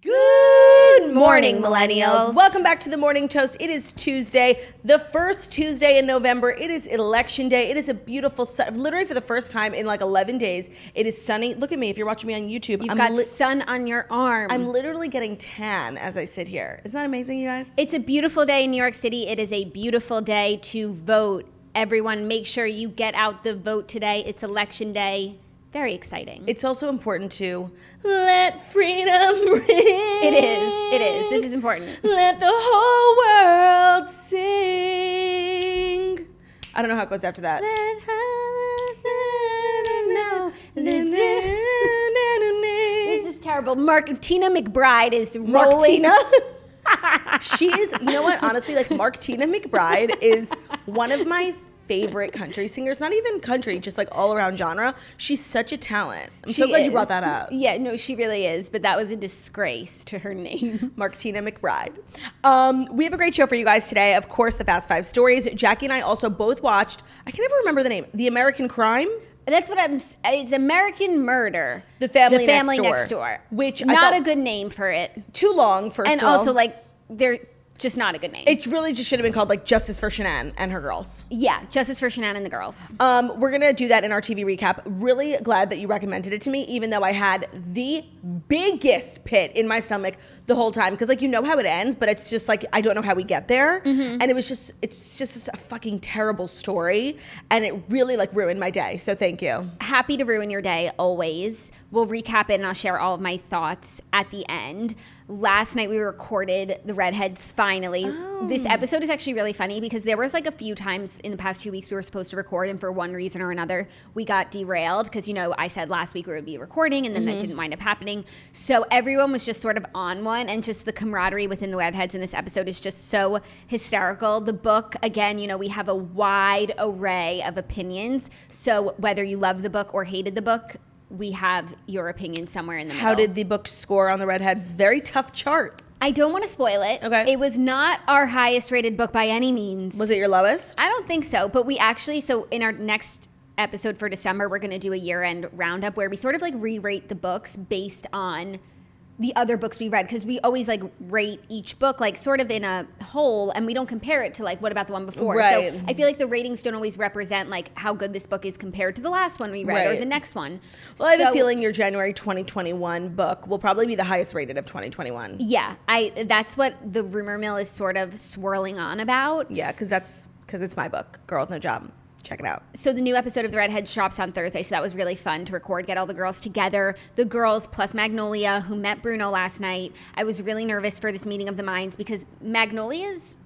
Good morning, millennials. Welcome back to the Morning Toast. It is Tuesday, the first Tuesday in November. It is election day. It is a beautiful, literally for the first time in like 11 days, it is sunny. Look at me if you're watching me on YouTube. You've got sun on your arm. I'm literally getting tan as I sit here. Isn't that amazing, you guys? It's a beautiful day in New York City. It is a beautiful day to vote. Everyone, make sure you get out the vote today. It's election day. Very exciting. It's also important to let freedom ring. It is. This is important. Let the whole world sing. I don't know how it goes after that. This is terrible. Martina McBride is rolling. Martina? She is, you know what, honestly, like Martina McBride is one of my favorite country singers. Not even country, just like all around genre. She's such a talent. I'm so glad you brought that up. Yeah, no, she really is. But that was a disgrace to her name. Martina McBride. We have a great show for you guys today. Of course, the Fast Five stories. Jackie and I also both watched, I can never remember the name, The American Crime? That's what it's American Murder. The Family Next Door. Which not a good name for it. Too long, first of all. And also, like, they're just not a good name. It really just should have been called like Justice for Shanann and her girls. Yeah, Justice for Shanann and the girls. We're going to do that in our TV recap. Really glad that you recommended it to me, even though I had the biggest pit in my stomach the whole time. Because like, you know how it ends, but it's just like, I don't know how we get there. Mm-hmm. And it's just a fucking terrible story. And it really like ruined my day. So thank you. Happy to ruin your day, always. We'll recap it and I'll share all of my thoughts at the end. Last night we recorded The Redheads finally. Oh. This episode is actually really funny because there was like a few times in the past 2 weeks we were supposed to record, and for one reason or another we got derailed because, you know, I said last week we would be recording and then that didn't wind up happening. So everyone was just sort of on one, and just the camaraderie within the Redheads in this episode is just so hysterical. The book, again, you know, we have a wide array of opinions. So whether you love the book or hated the book, we have your opinion somewhere in the middle. How did the book score on the Redheads? Very tough chart. I don't want to spoil it. Okay. It was not our highest rated book by any means. Was it your lowest? I don't think so. But we actually, so in our next episode for December, we're going to do a year-end roundup where we sort of like re-rate the books based on the other books we read, because we always like rate each book like sort of in a whole, and we don't compare it to like what about the one before. Right. So I feel like the ratings don't always represent like how good this book is compared to the last one we read or the next one. Well, I have a feeling your January 2021 book will probably be the highest rated of 2021. Yeah, that's what the rumor mill is sort of swirling on about. Yeah, because it's my book, Girl with No Job. Check it out. So the new episode of The Redheads drops on Thursday, so that was really fun to record, get all the girls together. The girls plus Magnolia, who met Bruno last night. I was really nervous for this meeting of the minds because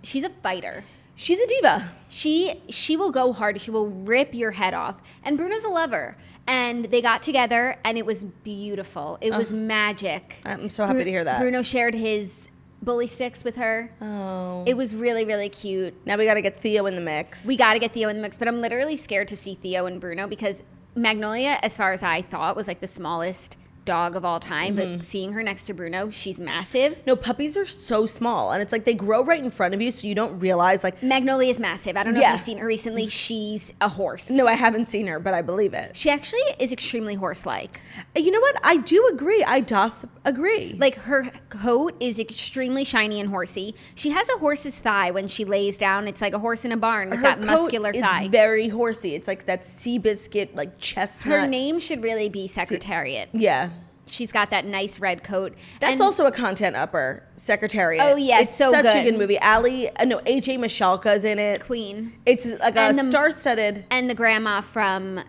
she's a fighter. She's a diva. She will go hard. She will rip your head off. And Bruno's a lover. And they got together, and it was beautiful. It was magic. I'm so happy to hear that. Bruno shared his bully sticks with her. Oh. It was really, really cute. Now we got to get Theo in the mix. We got to get Theo in the mix, but I'm literally scared to see Theo and Bruno because Magnolia, as far as I thought, was like the smallest dog of all time, but seeing her next to Bruno, she's massive. No, puppies are so small, and it's like they grow right in front of you, so you don't realize like Magnolia is massive. I don't know if you've seen her recently. She's a horse. No, I haven't seen her, but I believe it. She actually is extremely horse-like. You know what? I do agree. I doth agree. Like her coat is extremely shiny and horsey. She has a horse's thigh when she lays down. It's like a horse in a barn with that muscular thigh. It's very horsey. It's like that Seabiscuit, like chestnut. Her name should really be Secretariat. Yeah. She's got that nice red coat. That's also a content upper, Secretariat. Oh, yeah, it's such a good movie. AJ Michalka's in it. Queen. It's like a star-studded. And the grandma from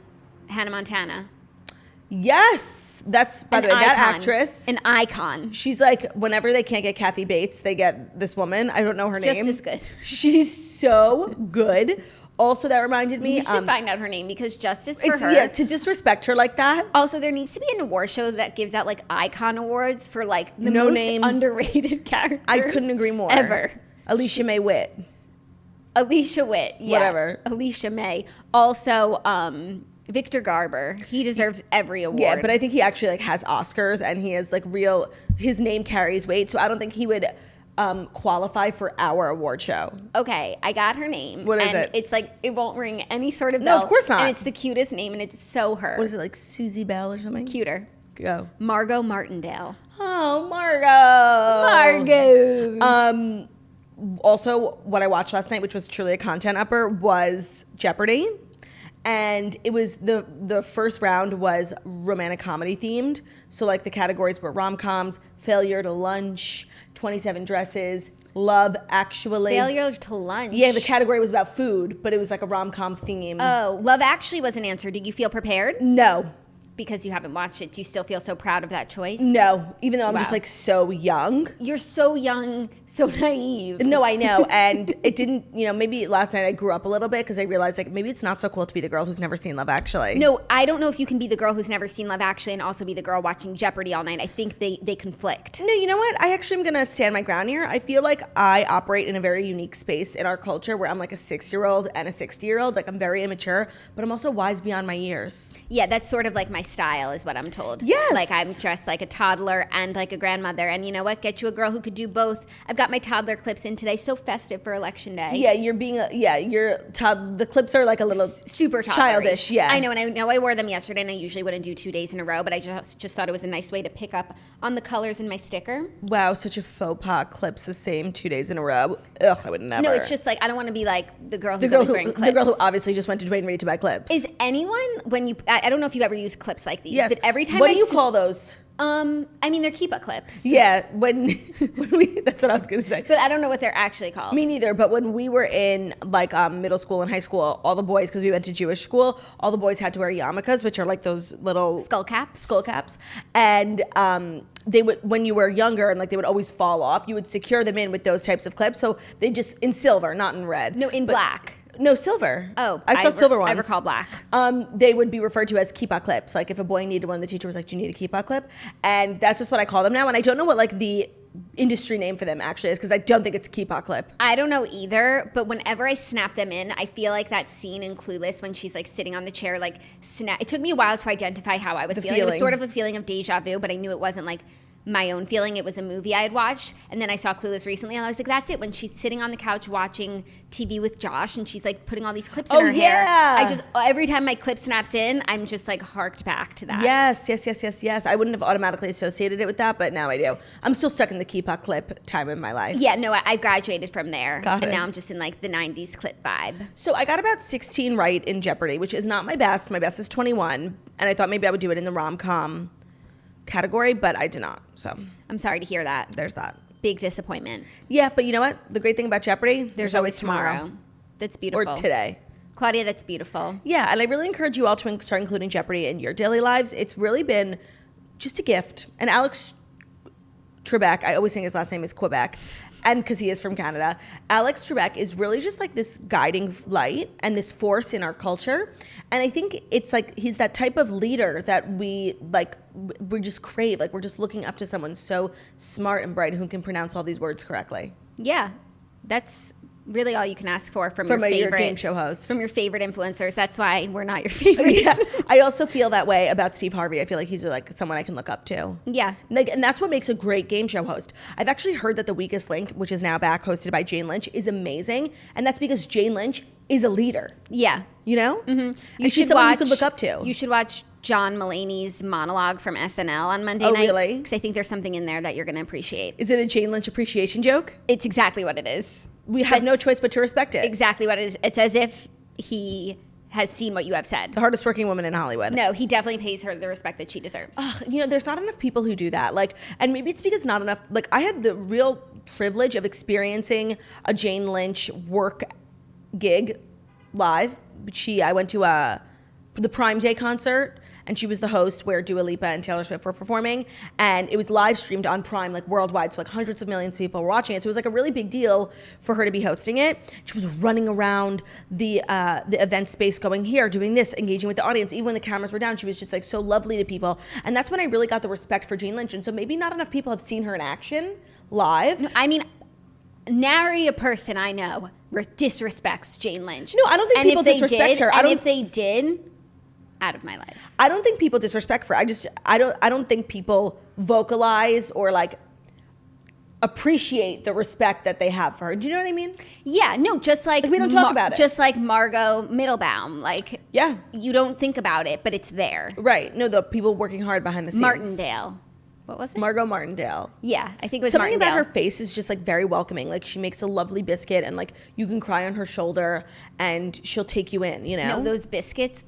Hannah Montana. Yes. That's, by the way, that actress. An icon. She's like, whenever they can't get Kathy Bates, they get this woman. I don't know her name. Just as good. She's so good. Also, that reminded me. We should find out her name because justice for her. Yeah, to disrespect her like that. Also, there needs to be an award show that gives out like icon awards for like the most underrated characters. I couldn't agree more. Ever. Alicia May Witt. Alicia Witt. Yeah. Whatever. Alicia May. Also, Victor Garber. He deserves every award. Yeah, but I think he actually like has Oscars and he is like his name carries weight. So I don't think he would qualify for our award show. Okay, I got her name. What is it? It's like, it won't ring any sort of bell. No, of course not. And it's the cutest name, and it's so her. What is it, like Susie Bell or something? Cuter. Go. Margot Martindale. Oh, Margot. Margot. Also, what I watched last night, which was truly a content upper, was Jeopardy. And it was the first round was romantic comedy themed. So like the categories were rom-coms, Failure to Lunch, 27 Dresses, Love Actually. Failure to Lunch. Yeah, the category was about food, but it was like a rom-com theme. Oh, Love Actually was an answer. Did you feel prepared? No. Because you haven't watched it, do you still feel so proud of that choice? No, even though I'm Wow. just like so young. You're so young, so naive. No, I know. And it didn't, you know, maybe last night I grew up a little bit because I realized like maybe it's not so cool to be the girl who's never seen Love Actually. No, I don't know if you can be the girl who's never seen Love Actually and also be the girl watching Jeopardy all night. I think they conflict. No, you know what? I actually am going to stand my ground here. I feel like I operate in a very unique space in our culture where I'm like a 6-year-old and a 60-year-old. Like I'm very immature, but I'm also wise beyond my years. Yeah, that's sort of like my style is what I'm told. Yes. Like I'm dressed like a toddler and like a grandmother. And you know what? Get you a girl who could do both. I've got my toddler clips in today. So festive for election day. Yeah, you're being, the clips are like a little Super childish. Yeah. I know, and I know I wore them yesterday, and I usually wouldn't do 2 days in a row, but I just thought it was a nice way to pick up on the colors in my sticker. Wow, such a faux pas. Clips the same 2 days in a row. Ugh, I would never. No, it's just like I don't want to be like the girl who's always wearing clips. The girl who obviously just went to Dwayne Reed to buy clips. Is anyone when you? I don't know if you've ever used clips like these. Yes. But every time what I do you see- call those? I mean they're Keepa clips. Yeah, when we, that's what I was gonna say. But I don't know what they're actually called. Me neither. But when we were in like middle school and high school, all the boys, because we went to Jewish school, all the boys had to wear yarmulkes, which are like those little Skull caps. And they would, when you were younger, and like they would always fall off, you would secure them in with those types of clips. So they just in silver, not in red. No, in black. No, silver. Oh, I saw silver ones. I recall black. They would be referred to as keepa clips. Like if a boy needed one, the teacher was like, "Do you need a keepa clip?" And that's just what I call them now. And I don't know what like the industry name for them actually is because I don't think it's keepa clip. I don't know either, but whenever I snap them in, I feel like that scene in Clueless when she's like sitting on the chair, like snap. It took me a while to identify how I was feeling. It was sort of a feeling of deja vu, but I knew it wasn't like my own feeling. It was a movie I had watched, and then I saw Clueless recently, and I was like, that's it. When she's sitting on the couch watching TV with Josh, and she's like putting all these clips in her hair. I just every time my clip snaps in, I'm just like harked back to that. Yes. I wouldn't have automatically associated it with that, but now I do. I'm still stuck in the keepa clip time in my life. Yeah, no, I graduated from there, Got and it. now I'm just in like the '90s clip vibe. So I got about 16 right in Jeopardy, which is not my best. My best is 21, and I thought maybe I would do it in the rom-com category, but I did not. So I'm sorry to hear that. there's that. Big disappointment. Yeah, but you know what? The great thing about Jeopardy, There's always tomorrow. That's beautiful. Or today. Claudia, that's beautiful. Yeah, and I really encourage you all to start including Jeopardy in your daily lives. It's really been just a gift. And Alex Trebek, I always think his last name is Quebec, and because he is from Canada, Alex Trebek is really just like this guiding light and this force in our culture. And I think it's like he's that type of leader that we just crave. Like we're just looking up to someone so smart and bright who can pronounce all these words correctly. Yeah, that's really all you can ask for from Your favorite game show host. From your favorite influencers. That's why we're not your favorites. Yeah, I also feel that way about Steve Harvey. I feel like he's like someone I can look up to. Yeah. And that's what makes a great game show host. I've actually heard that The Weakest Link, which is now back hosted by Jane Lynch, is amazing. And that's because Jane Lynch is a leader. Yeah. You know? Mm-hmm. And she's someone you could look up to. You should watch John Mulaney's monologue from SNL on Monday Oh, night. really? Because I think there's something in there that you're going to appreciate. Is it a Jane Lynch appreciation joke? It's exactly what it is. We have no choice but to respect it. Exactly what it is. It's as if he has seen what you have said. The hardest working woman in Hollywood. No, he definitely pays her the respect that she deserves. You know, there's not enough people who do that. Like, and maybe it's because not enough. Like, I had the real privilege of experiencing a Jane Lynch work gig live. I went to the Prime Day concert, and she was the host where Dua Lipa and Taylor Swift were performing, and it was live streamed on Prime, like worldwide, so like hundreds of millions of people were watching it. So it was like a really big deal for her to be hosting it. She was running around the event space, going here, doing this, engaging with the audience. Even when the cameras were down, she was just like so lovely to people, and that's when I really got the respect for Jane Lynch. And so maybe not enough people have seen her in action live. No, I mean, nary a person I know disrespects Jane Lynch. No, I don't think people disrespect her. And if they did, out of my life. I don't think people disrespect her. I don't think people vocalize or like appreciate the respect that they have for her. Do you know what I mean? Yeah, no, just like we don't talk about it. Just like Margot Middlebaum, like you don't think about it, but it's there. Right. No, the people working hard behind the scenes. Martindale. What was it? Margot Martindale. Yeah, I think it was Something Martindale. about her face is just like very welcoming. Like she makes a lovely biscuit and like you can cry on her shoulder and she'll take you in, you know? No, those biscuits,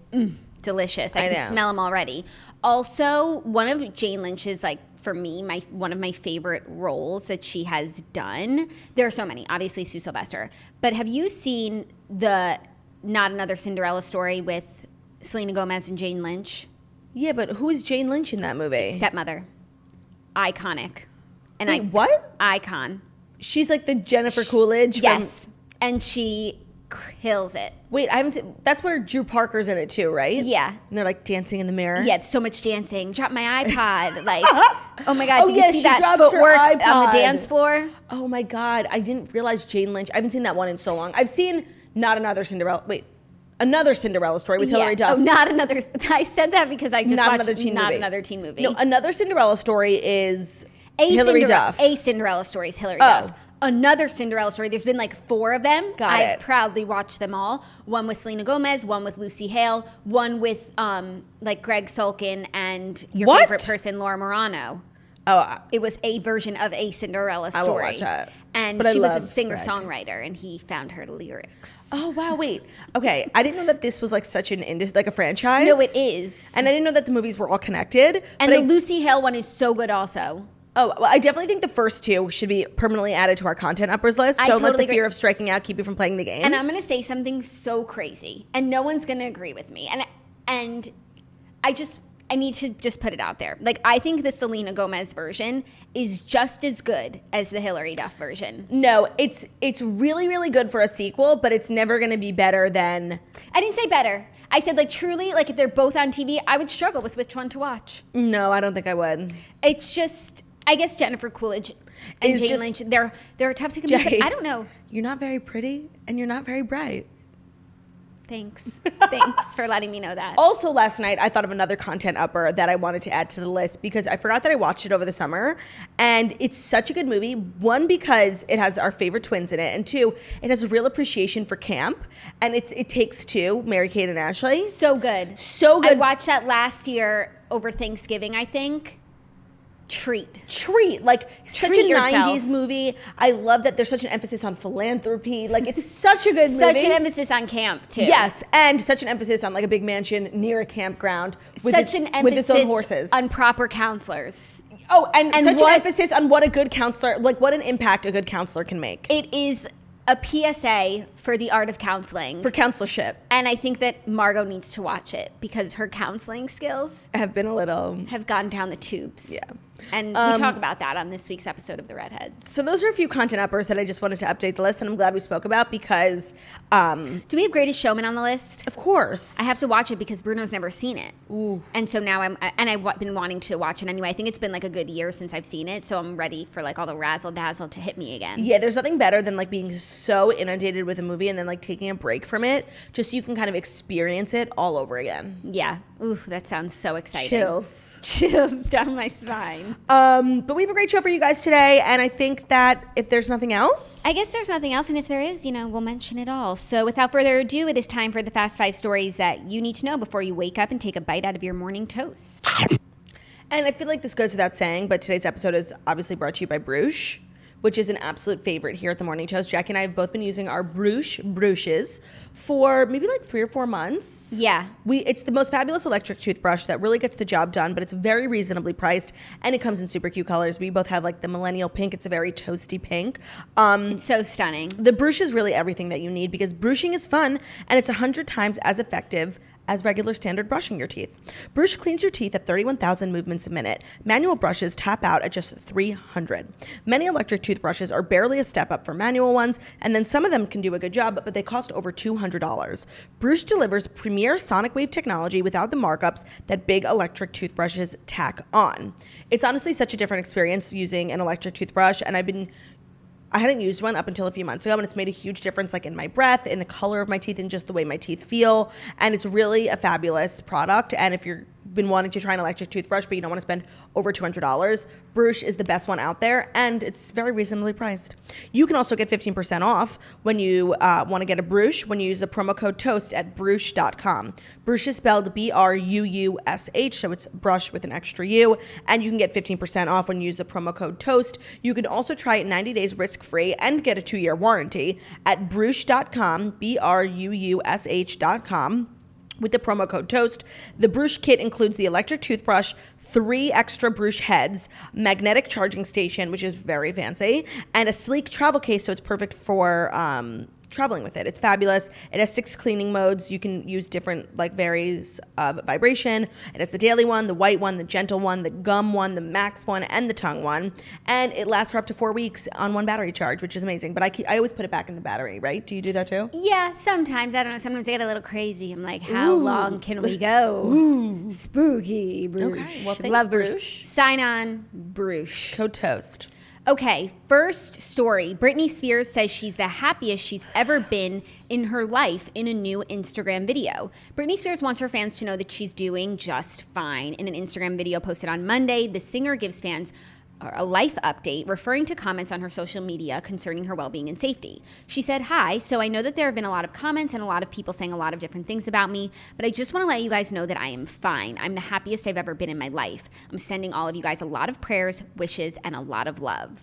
delicious. I I can know. smell them already. Also, one of Jane Lynch's, like, for me, one of my favorite roles that she has done. There are so many, obviously Sue Sylvester. But have you seen the Not Another Cinderella Story with Selena Gomez and Jane Lynch? Yeah, but who is Jane Lynch in that movie? Stepmother. Iconic. And Wait, what? Icon. She's like the Jennifer Coolidge from... Yes. And she kills it. Wait, I haven't seen... That's where Drew Parker's in it too, right? Yeah. And they're like dancing in the mirror. Yeah, so much dancing. Drop my iPod. Like, oh my God, Oh, did yeah, you see she that drops her footwork on iPod. the dance floor? Oh my God, I didn't realize Jane Lynch... I haven't seen that one in so long. I've seen Not Another Cinderella... Wait, Another Cinderella Story with Hilary Duff. Oh, not another. I said that because I just Not watched Another Teen Movie. Another Teen Movie. No, Another Cinderella Story is Hilary Duff. A Cinderella Story is Hilary Oh. Duff. Another Cinderella Story. There's been like 4 of them. Got I've it. proudly watched them all. One with Selena Gomez, one with Lucy Hale, one with like Greg Sulkin and your What? favorite person, Laura Morano. Oh, It was a version of A Cinderella Story. I won't watch that. And But I she was a love singer-songwriter, and he found her lyrics. oh wow, wait. Okay, I didn't know that this was like such an like a franchise. No, it is. And I didn't know that the movies were all connected. And but the Lucy Hale one is so good also. Oh, well, I definitely think the first 2 should be permanently added to our content uppers list. I Don't let totally the fear agree. of striking out keep you from playing the game. And I'm going to say something so crazy, and no one's going to agree with me. And I need to just put it out there. Like, I think the Selena Gomez version is just as good as the Hilary Duff version. No, it's really, really good for a sequel, but it's never going to be better than... I didn't say better. I said, like, truly, like, if they're both on TV, I would struggle with which one to watch. No, I don't think I would. It's just, I guess Jennifer Coolidge and It's Jane just- Lynch, they're tough to compete, Jay, but I don't know. You're not very pretty, and you're not very bright. Thanks. Thanks for letting me know that. Also, last night, I thought of another content upper that I wanted to add to the list because I forgot that I watched it over the summer. And it's such a good movie. 1, because it has our favorite twins in it. And 2, it has a real appreciation for camp. And It Takes Two, Mary-Kate and Ashrae. So good. So good. I watched that last year over Thanksgiving, I think. Treat. Like such Treat a yourself. 90s movie. I love that there's such an emphasis on philanthropy. Like it's such a good movie. Such an emphasis on camp, too. Yes, and such an emphasis on like a big mansion near a campground with Such an emphasis with its own horses. on proper counselors. Oh, and such what- an emphasis on what a good counselor, like what an impact a good counselor can make It is a PSA for the art of counseling. for counselorship. And I think that Margot needs to watch it because her counseling skills Have been a little. have gone down the tubes. Yeah. And we talk about that on this week's episode of The Redheads. So those are a few content uppers that I just wanted to update the list, and I'm glad we spoke about because, Do we have Greatest Showman on the list? of course, I have to watch it because Bruno's never seen it. Ooh. And so now I've been wanting to watch it anyway. I think it's been like a good year since I've seen it, so I'm ready for like all the razzle dazzle to hit me again. Yeah, there's nothing better than like being so inundated with a movie and then like taking a break from it, just so you can kind of experience it all over again. Yeah. Ooh, that sounds so exciting. Chills. Chills down my spine. But we have a great show for you guys today, and I think that if there's nothing else, I guess there's nothing else, and if there is, we'll mention it all. So without further ado, it is time for the Fast 5 stories that you need to know before you wake up and take a bite out of your morning toast. and I feel like this goes without saying, but today's episode is obviously brought to you by Bruche, which is an absolute favorite here at the Morning Toast. Jackie and I have both been using our Bruches for maybe like 3 or 4 months. Yeah. It's the most fabulous electric toothbrush that really gets the job done, but it's very reasonably priced, and it comes in super cute colors. We both have like the millennial pink. It's a very toasty pink. It's so stunning. The Bruche is really everything that you need because brushing is fun, and it's 100 times as effective as regular standard brushing your teeth. Bruche cleans your teeth at 31,000 movements a minute. Manual brushes tap out at just 300. Many electric toothbrushes are barely a step up from manual ones, and then some of them can do a good job, but they cost over $200. Bruche delivers premier sonic wave technology without the markups that big electric toothbrushes tack on. It's honestly such a different experience using an electric toothbrush, and I hadn't used one up until a few months ago, and it's made a huge difference like in my breath, in the color of my teeth, and just the way my teeth feel. And it's really a fabulous product. And if you're been wanting to try an electric toothbrush, but you don't want to spend over $200, Brush is the best one out there, and it's very reasonably priced. You can also get 15% off when you want to get a Brush when you use the promo code TOAST at Brush.com. Brush is spelled BRUUSH, so it's brush with an extra U, and you can get 15% off when you use the promo code TOAST. You can also try it 90 days risk-free and get a 2-year warranty at Brush.com, BRUUSH.com. With the promo code TOAST. The Brush kit includes the electric toothbrush, 3 extra Brush heads, magnetic charging station, which is very fancy, and a sleek travel case, so it's perfect for traveling with it. It's fabulous. It has 6 cleaning modes. You can use different varies of vibration. It has the daily one, the white one, the gentle one, the gum one, the max one, and the tongue one. And it lasts for up to 4 weeks on one battery charge, which is amazing. But I always put it back in the battery, right? Do you do that too? Yeah, sometimes. I don't know. Sometimes I get a little crazy. I'm like, how long can we go? Ooh. Spooky, Brush. Okay, well, thanks, Love Brush. Sign on, Brush. Code TOAST. Okay, first story. Britney Spears says she's the happiest she's ever been in her life in a new Instagram video. Britney Spears wants her fans to know that she's doing just fine. In an Instagram video posted on Monday, the singer gives fans a life update referring to comments on her social media concerning her well-being and safety. She said, "Hi, so I know that there have been a lot of comments and a lot of people saying a lot of different things about me, but I just want to let you guys know that I am fine. I'm the happiest I've ever been in my life. I'm sending all of you guys a lot of prayers, wishes, and a lot of love."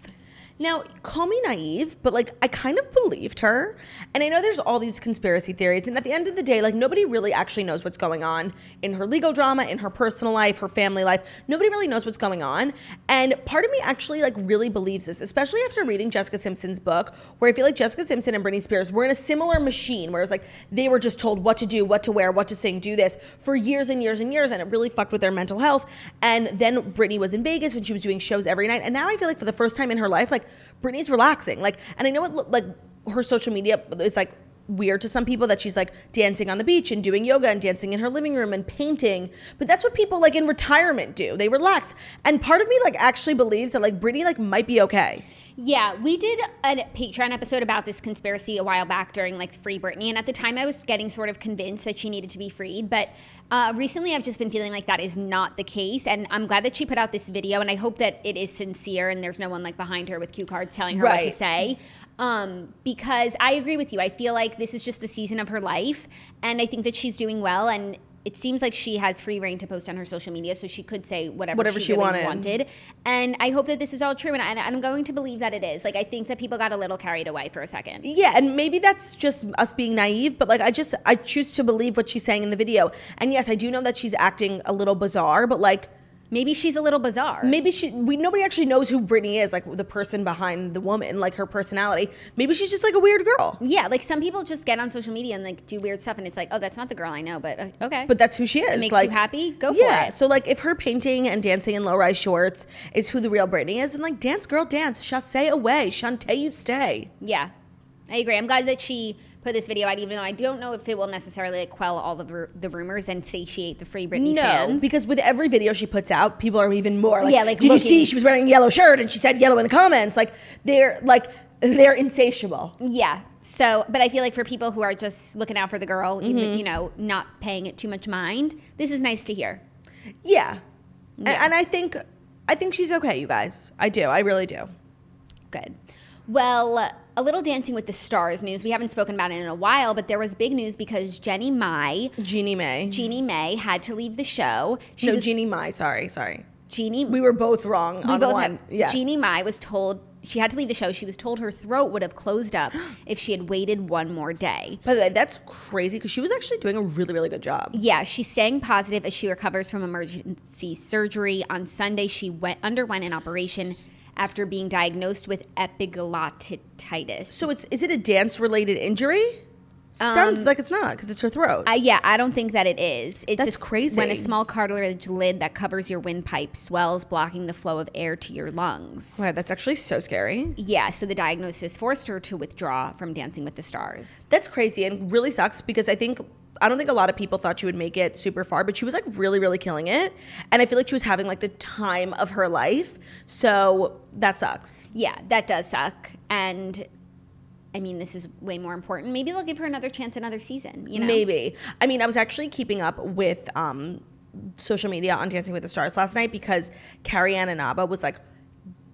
Now, call me naive, but I kind of believed her. And I know there's all these conspiracy theories. And at the end of the day, nobody really actually knows what's going on in her legal drama, in her personal life, her family life. Nobody really knows what's going on. And part of me actually really believes this, especially after reading Jessica Simpson's book, where I feel like Jessica Simpson and Britney Spears were in a similar machine, where it was they were just told what to do, what to wear, what to sing, do this for years and years and years. And it really fucked with their mental health. And then Britney was in Vegas and she was doing shows every night. And now I feel like for the first time in her life, Britney's relaxing. And I know it her social media is weird to some people that she's dancing on the beach and doing yoga and dancing in her living room and painting. But that's what people in retirement do. They relax. And part of me actually believes that Britney might be okay. Yeah, we did a Patreon episode about this conspiracy a while back during Free Britney, and at the time I was getting sort of convinced that she needed to be freed, but recently I've just been feeling like that is not the case, and I'm glad that she put out this video, and I hope that it is sincere and there's no one behind her with cue cards telling her what to say, because I agree with you. I feel like this is just the season of her life, and I think that she's doing well, and it seems like she has free reign to post on her social media, so she could say whatever she really wanted. And I hope that this is all true, and I'm going to believe that it is. I think that people got a little carried away for a second. Yeah, and maybe that's just us being naive, but I choose to believe what she's saying in the video. And yes, I do know that she's acting a little bizarre, but maybe she's a little bizarre. Maybe nobody actually knows who Britney is, the person behind the woman, her personality. Maybe she's just a weird girl. Yeah, some people just get on social media and do weird stuff, and it's oh, that's not the girl I know, but okay. But that's who she is. It makes you happy? Go for it. Yeah, so if her painting and dancing in low-rise shorts is who the real Britney is, then dance girl dance, chassé away, Shantae you stay. Yeah, I agree. I'm glad that she put this video out, even though I don't know if it will necessarily quell all the rumors and satiate the Free Britney stands. No, because with every video she puts out, people are even more did you see she was wearing a yellow shirt and she said yellow in the comments? They're insatiable. Yeah. So, but I feel for people who are just looking out for the girl, even, not paying it too much mind, this is nice to hear. Yeah. And I think she's okay, you guys. I do. I really do. Good. Well, a little Dancing with the Stars news. We haven't spoken about it in a while, but there was big news because Jeannie Mai had to leave the show. Jeannie Mai. Sorry. Jeannie. We were both wrong on one. Yeah. Jeannie Mai was told she had to leave the show. She was told her throat would have closed up if she had waited one more day. By the way, that's crazy because she was actually doing a really, really good job. Yeah, she's staying positive as she recovers from emergency surgery. On Sunday, she underwent an operation after being diagnosed with epiglottitis. So is it a dance-related injury? Sounds like it's not because it's her throat. I don't think that it is. It's That's crazy. When a small cartilage lid that covers your windpipe swells, blocking the flow of air to your lungs. Wow, that's actually so scary. Yeah, so the diagnosis forced her to withdraw from Dancing with the Stars. That's crazy and really sucks because I don't think a lot of people thought she would make it super far, but she was really, really killing it. And I feel like she was having the time of her life. So that sucks. Yeah, that does suck. And I mean, this is way more important. Maybe they'll give her another chance, another season, Maybe. I mean, I was actually keeping up with social media on Dancing with the Stars last night because Carrie-Ann Inaba was like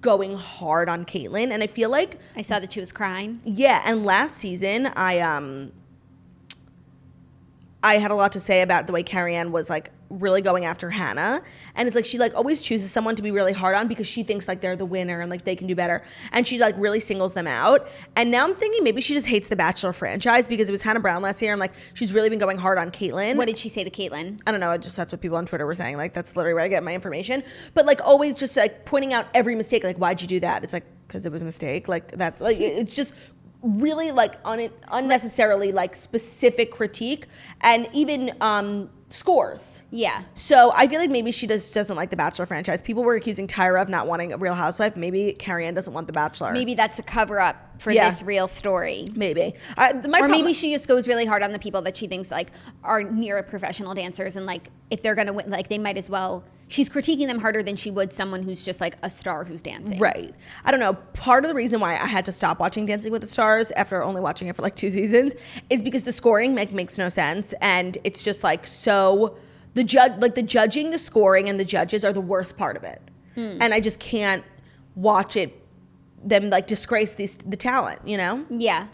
going hard on Caitlyn, and I feel like I saw that she was crying. Yeah, and last season I had a lot to say about the way Carrie-Ann was like really going after Hannah, and it's like she like always chooses someone to be really hard on because she thinks like they're the winner and like they can do better, and she like really singles them out. And now I'm thinking maybe she just hates the Bachelor franchise because it was Hannah Brown last year, and like she's really been going hard on Caitlyn. What did she say to Caitlyn? I don't know. That's what people on Twitter were saying. Like that's literally where I get my information. But like always just like pointing out every mistake. Like why'd you do that? It's like because it was a mistake. Like that's like it's just really like unnecessarily like specific critique and even scores. Yeah. So I feel like maybe she just doesn't like the Bachelor franchise. People were accusing Tyra of not wanting a Real Housewife. Maybe Carrie-Ann doesn't want the Bachelor. Maybe that's a cover up for this real story. Maybe. Maybe she just goes really hard on the people that she thinks like are near professional dancers, and like if they're gonna win, like they might as well. She's critiquing them harder than she would someone who's just like a star who's dancing. Right. I don't know. Part of the reason why I had to stop watching Dancing with the Stars after only watching it for like 2 seasons is because the scoring makes no sense, and it's just like so the judging, the scoring, and the judges are the worst part of it, and I just can't watch it. Them like disgrace the talent, you know? Yeah,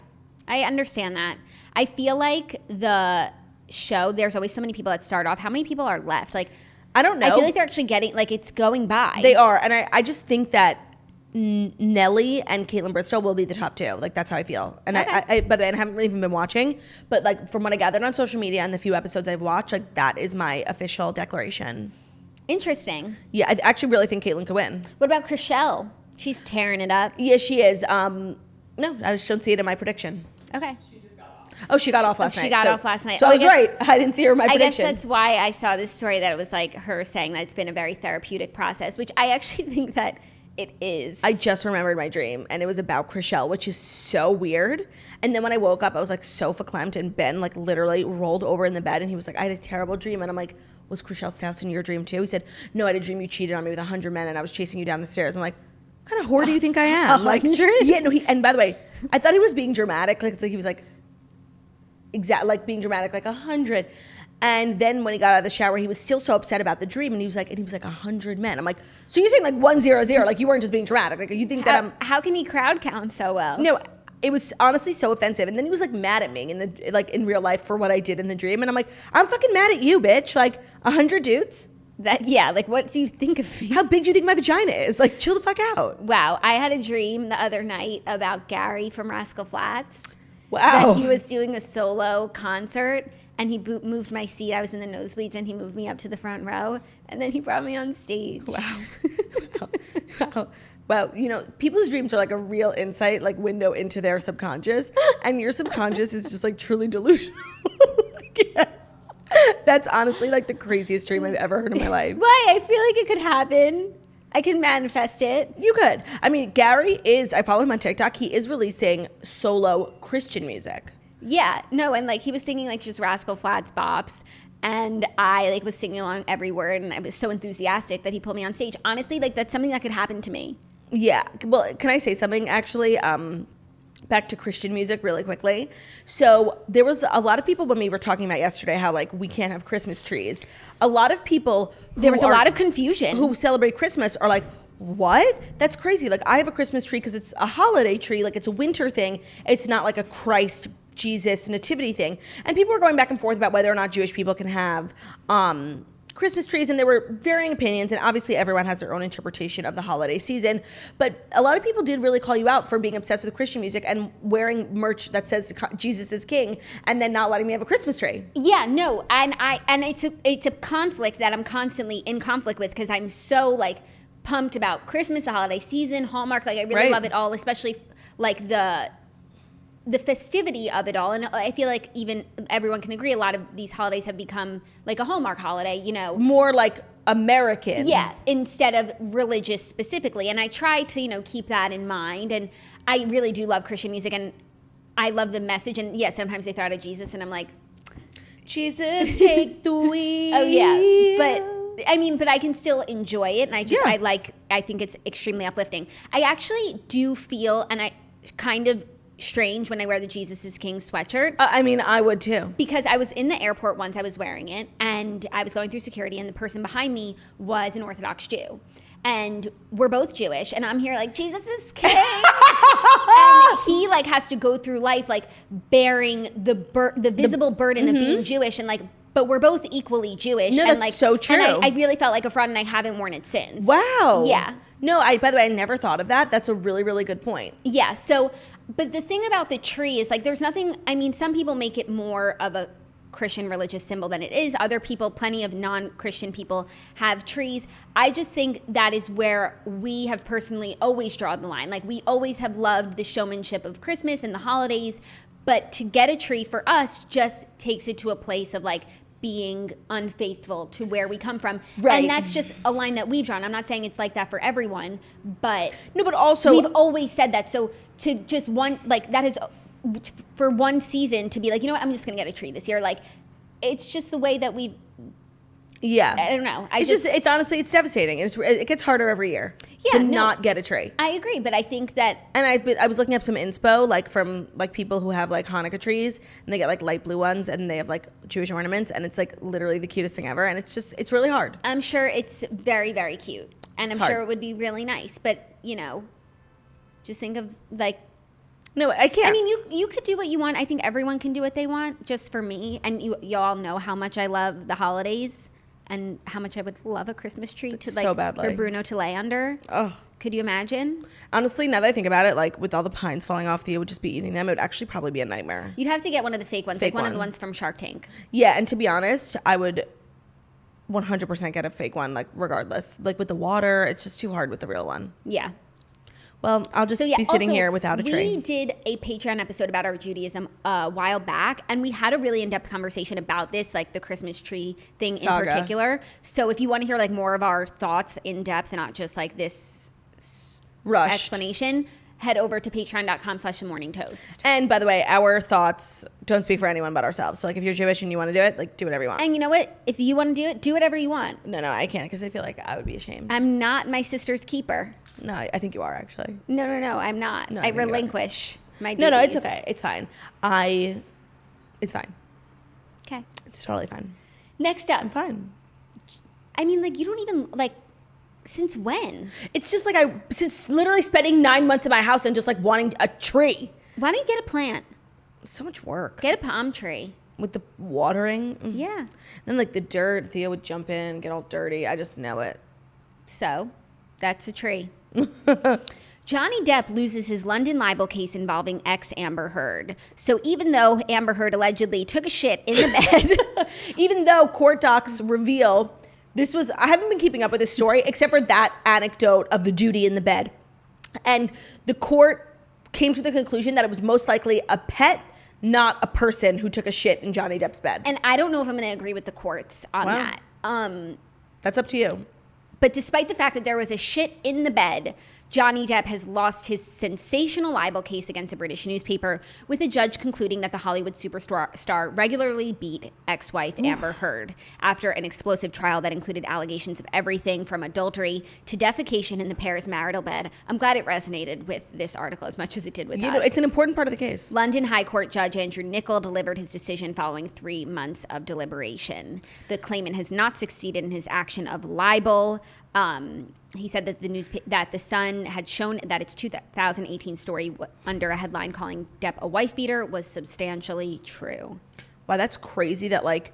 I understand that. I feel like the show. There's always so many people that start off. How many people are left? Like. I don't know. I feel like they're actually getting, like, it's going by. They are. And I just think that Nelly and Caitlyn Bristol will be the top 2. Like, that's how I feel. And okay. I by the way, I haven't even been watching. But, like, from what I gathered on social media and the few episodes I've watched, like, that is my official declaration. Interesting. Yeah, I actually really think Caitlyn could win. What about Chrishell? She's tearing it up. Yeah, she is. No, I just don't see it in my prediction. Okay. Oh, she got off last night. She got off last night. So I was right. I didn't see her in my prediction. I guess that's why I saw this story that it was like her saying that it's been a very therapeutic process, which I actually think that it is. I just remembered my dream, and it was about Chrishell, which is so weird. And then when I woke up, I was like so verklempt, and Ben like literally rolled over in the bed, and he was like, I had a terrible dream. And I'm like, was Chrishell Stous in your dream too? He said, no, I had a dream you cheated on me with 100 men, and I was chasing you down the stairs. I'm like, what kind of whore do you think I am? 100? Yeah, no, and by the way, I thought he was being dramatic. Like, it's like he was like, like being dramatic, like 100. And then when he got out of the shower, he was still so upset about the dream, and he was like 100 men. I'm like, so you're saying like 100? Like you weren't just being dramatic? Like you think that I'm? How can he crowd count so well? No, it was honestly so offensive. And then he was like mad at me in real life for what I did in the dream, and I'm like, I'm fucking mad at you, bitch. Like 100 dudes. Like what do you think of me? How big do you think my vagina is? Like chill the fuck out. Wow, I had a dream the other night about Gary from Rascal Flatts. Wow. That he was doing a solo concert, and he moved my seat. I was in the nosebleeds, and he moved me up to the front row, and then he brought me on stage. Wow. Wow. Well, you know, people's dreams are like a real insight, like window into their subconscious, and your subconscious is just like truly delusional. Yeah. That's honestly like the craziest dream I've ever heard in my life. Why? I feel like it could happen. I can manifest it. You could. I mean, Gary is, I follow him on TikTok, he is releasing solo Christian music. Yeah, no, and like he was singing like just Rascal Flatts bops, and I like was singing along every word, and I was so enthusiastic that he pulled me on stage. Honestly, like that's something that could happen to me. Yeah. Well, can I say something actually? Back to Christian music really quickly. So there was a lot of people when we were talking about yesterday how like we can't have Christmas trees. A lot of people there was a lot of confusion who celebrate Christmas are like, what? That's crazy. Like I have a Christmas tree because it's a holiday tree. Like it's a winter thing. It's not like a Christ Jesus nativity thing. And people were going back and forth about whether or not Jewish people can have Christmas trees, and there were varying opinions, and obviously everyone has their own interpretation of the holiday season, but a lot of people did really call you out for being obsessed with Christian music and wearing merch that says Jesus is king and then not letting me have a Christmas tree. Yeah, no, and it's a conflict that I'm constantly in conflict with because I'm so like pumped about Christmas, the holiday season, Hallmark, like I really love it all, especially like the festivity of it all. And I feel like even everyone can agree a lot of these holidays have become like a Hallmark holiday, you know. More like American. Yeah, instead of religious specifically. And I try to, you know, keep that in mind. And I really do love Christian music, and I love the message. And yeah, sometimes they throw out a Jesus, and I'm like, Jesus, take the wheel. Oh, yeah. But I mean, but I can still enjoy it. And I think it's extremely uplifting. I actually do feel, and I kind of strange when I wear the Jesus is King sweatshirt. I mean, I would too. Because I was in the airport once, I was wearing it, and I was going through security, and the person behind me was an Orthodox Jew. And we're both Jewish, and I'm here like, Jesus is King. And he like has to go through life like bearing the visible burden of being Jewish, and like, but we're both equally Jewish. No, and that's like, so true. And I really felt like a fraud, and I haven't worn it since. Wow. Yeah. No, by the way, I never thought of that. That's a really, really good point. Yeah. So, but the thing about the tree is like, there's nothing, I mean, some people make it more of a Christian religious symbol than it is. Other people, plenty of non-Christian people have trees. I just think that is where we have personally always drawn the line. Like, we always have loved the showmanship of Christmas and the holidays, but to get a tree for us just takes it to a place of like being unfaithful to where we come from. Right. And that's just a line that we've drawn. I'm not saying it's like that for everyone, but no, but also we've always said that. So to just one, like, that is for one season to be like, you know what, I'm just gonna get a tree this year. Like, it's just the way that we. Yeah. I don't know. It's honestly, it's devastating. It gets harder every year to not get a tree. I agree, but I think that. And I was looking up some inspo, like from like people who have like Hanukkah trees, and they get like light blue ones, and they have like Jewish ornaments, and it's like literally the cutest thing ever. And it's really hard. I'm sure it's very, very cute, and I'm sure it would be really nice. But you know, just think of like. No, I can't. I mean, you could do what you want. I think everyone can do what they want. Just for me, and you all know how much I love the holidays. And how much I would love a Christmas tree to like so badly. for Bruno to lay under. Oh, could you imagine? Honestly, now that I think about it, like with all the pines falling off, Theo would just be eating them. It would actually probably be a nightmare. You'd have to get one of the fake ones, like one of the ones from Shark Tank. Yeah, and to be honest, I would 100% get a fake one, like regardless. Like with the water, it's just too hard with the real one. Yeah. Well, I'll just be sitting here without a tree. We did a Patreon episode about our Judaism a while back, and we had a really in-depth conversation about this, like the Christmas tree thing in particular. So if you want to hear like more of our thoughts in depth and not just like this explanation, head over to patreon.com/themorningtoast. And by the way, our thoughts don't speak for anyone but ourselves. So like if you're Jewish and you want to do it, like do whatever you want. And you know what? If you want to do it, do whatever you want. No, I can't because I feel like I would be ashamed. I'm not my sister's keeper. No, I think you are actually. No, I'm not. No, I relinquish my duties. No, it's okay. It's fine. It's fine. Okay. It's totally fine. Next up. I'm fine. I mean, like, you don't even, like, since when? It's just like since literally spending 9 months in my house and just like wanting a tree. Why don't you get a plant? So much work. Get a palm tree. With the watering. Yeah. Then like the dirt, Theo would jump in, get all dirty. I just know it. So, that's a tree. Johnny Depp loses his London libel case involving ex-Amber Heard. So even though Amber Heard allegedly took a shit in the bed, even though court docs reveal I haven't been keeping up with this story except for that anecdote of the duty in the bed. And the court came to the conclusion that it was most likely a pet, not a person who took a shit in Johnny Depp's bed. And I don't know if I'm going to agree with the courts on that. That's up to you. But despite the fact that there was a shit in the bed, Johnny Depp has lost his sensational libel case against a British newspaper, with a judge concluding that the Hollywood superstar regularly beat ex-wife Amber Heard after an explosive trial that included allegations of everything from adultery to defecation in the pair's marital bed. I'm glad it resonated with this article as much as it did with us. Know, it's an important part of the case. London High Court Judge Andrew Niccol delivered his decision following 3 months of deliberation. The claimant has not succeeded in his action of libel. He said that that the Sun had shown that its 2018 story under a headline calling Depp a wife beater was substantially true. Wow, that's crazy that like.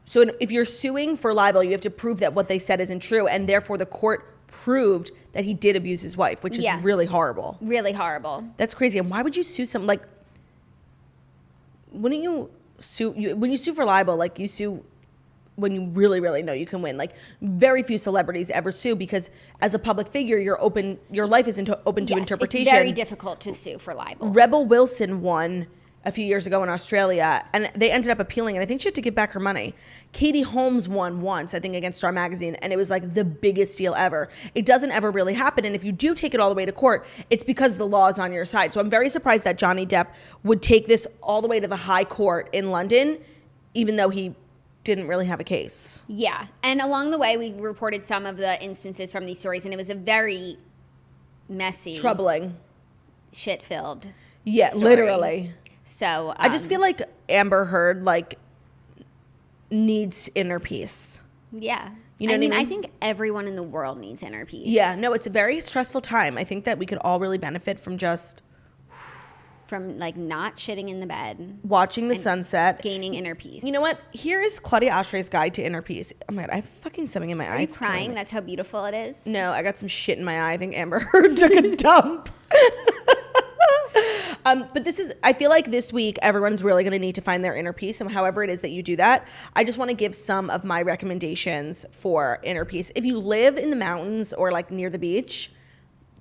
So if you're suing for libel, you have to prove that what they said isn't true, and therefore the court proved that he did abuse his wife, which is really horrible. Really horrible. That's crazy. And why would you sue someone like? Wouldn't you sue? When you sue for libel, like you sue. When you really, really know you can win. Like very few celebrities ever sue because as a public figure, your life isn't open to interpretation. It's very difficult to sue for libel. Rebel Wilson won a few years ago in Australia, and they ended up appealing, and I think she had to give back her money. Katie Holmes won once, I think, against Star Magazine, and it was like the biggest deal ever. It doesn't ever really happen, and if you do take it all the way to court, it's because the law is on your side. So I'm very surprised that Johnny Depp would take this all the way to the High Court in London, even though he didn't really have a case. Yeah. And along the way, we've reported some of the instances from these stories, and it was a very messy, troubling, shit-filled Yeah, story. literally. So I just feel like Amber Heard like needs inner peace. Yeah. You know what I mean? I think everyone in the world needs inner peace. Yeah, no, it's a very stressful time. I think that we could all really benefit from just from like not shitting in the bed, watching the sunset, gaining inner peace. You know what? Here is Claudia Ashrae's guide to inner peace. Oh my god, I have fucking something in my eye. Are you crying? That's how beautiful it is. No, I got some shit in my eye. I think Amber Heard took a dump. But I feel like this week, everyone's really going to need to find their inner peace. And however it is that you do that, I just want to give some of my recommendations for inner peace. If you live in the mountains or like near the beach,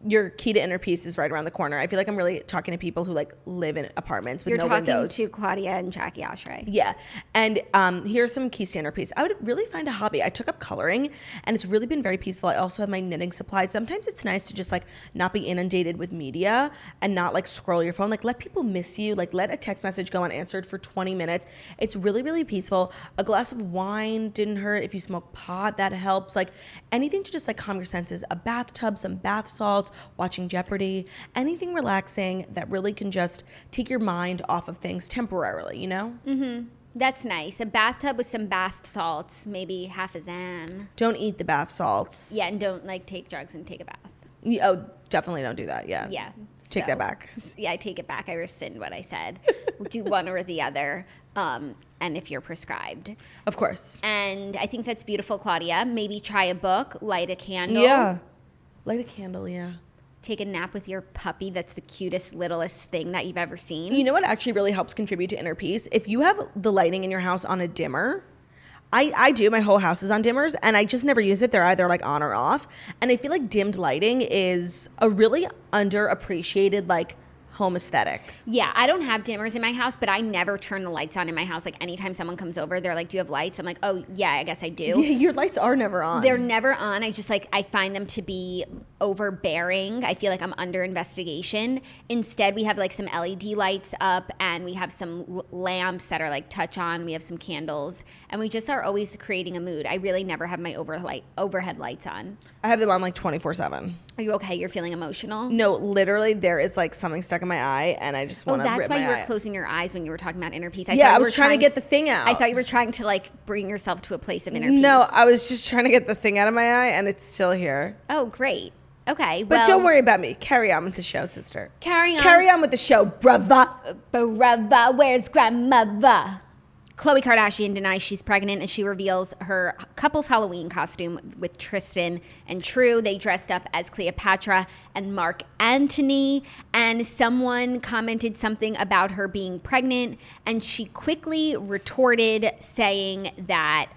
your key to inner peace is right around the corner. I feel like I'm really talking to people who like live in apartments with no windows. You're talking to Claudia and Jackie Ashrae. Yeah. And here's some keys to inner peace. I would really find a hobby. I took up coloring and it's really been very peaceful. I also have my knitting supplies. Sometimes it's nice to just like not be inundated with media and not like scroll your phone. Like let people miss you. Like let a text message go unanswered for 20 minutes. It's really, really peaceful. A glass of wine didn't hurt. If you smoke pot, that helps. Like anything to just like calm your senses. A bathtub, some bath salts, watching Jeopardy, anything relaxing that really can just take your mind off of things temporarily, you know? Mm-hmm. That's nice. A bathtub with some bath salts, maybe half a Zan. Don't eat the bath salts. Yeah, and don't like take drugs and take a bath. Oh, definitely don't do that. Yeah. Yeah. Take that back. Yeah, I take it back. I rescind what I said. We'll do one or the other. And if you're prescribed. Of course. And I think that's beautiful, Claudia. Maybe try a book, light a candle. Yeah. Light a candle, yeah. Take a nap with your puppy. That's the cutest, littlest thing that you've ever seen. You know what actually really helps contribute to inner peace? If you have the lighting in your house on a dimmer, I do. My whole house is on dimmers, and I just never use it. They're either like on or off. And I feel like dimmed lighting is a really underappreciated like home aesthetic. Yeah, I don't have dimmers in my house, but I never turn the lights on in my house. Like anytime someone comes over, they're like, "Do you have lights?" I'm like, "Oh, yeah, I guess I do." Yeah, your lights are never on. They're never on. I just like I find them to be overbearing. I feel like I'm under investigation. Instead, we have like some LED lights up and we have some lamps that are like touch on. We have some candles and we just are always creating a mood. I really never have my overhead lights on. I have them on like 24/7. Are you okay? You're feeling emotional? No, literally there is like something stuck in my eye and I just want to rip my eye. That's why you were closing your eyes when you were talking about inner peace. I was trying to get the thing out. I thought you were trying to like bring yourself to a place of inner peace. No, I was just trying to get the thing out of my eye and it's still here. Oh, great. Okay, but don't worry about me. Carry on with the show, sister. Carry on with the show, brother. Brother, where's grandmother? Khloe Kardashian denies she's pregnant as she reveals her couple's Halloween costume with Tristan and True. They dressed up as Cleopatra and Mark Antony, and someone commented something about her being pregnant, and she quickly retorted saying that,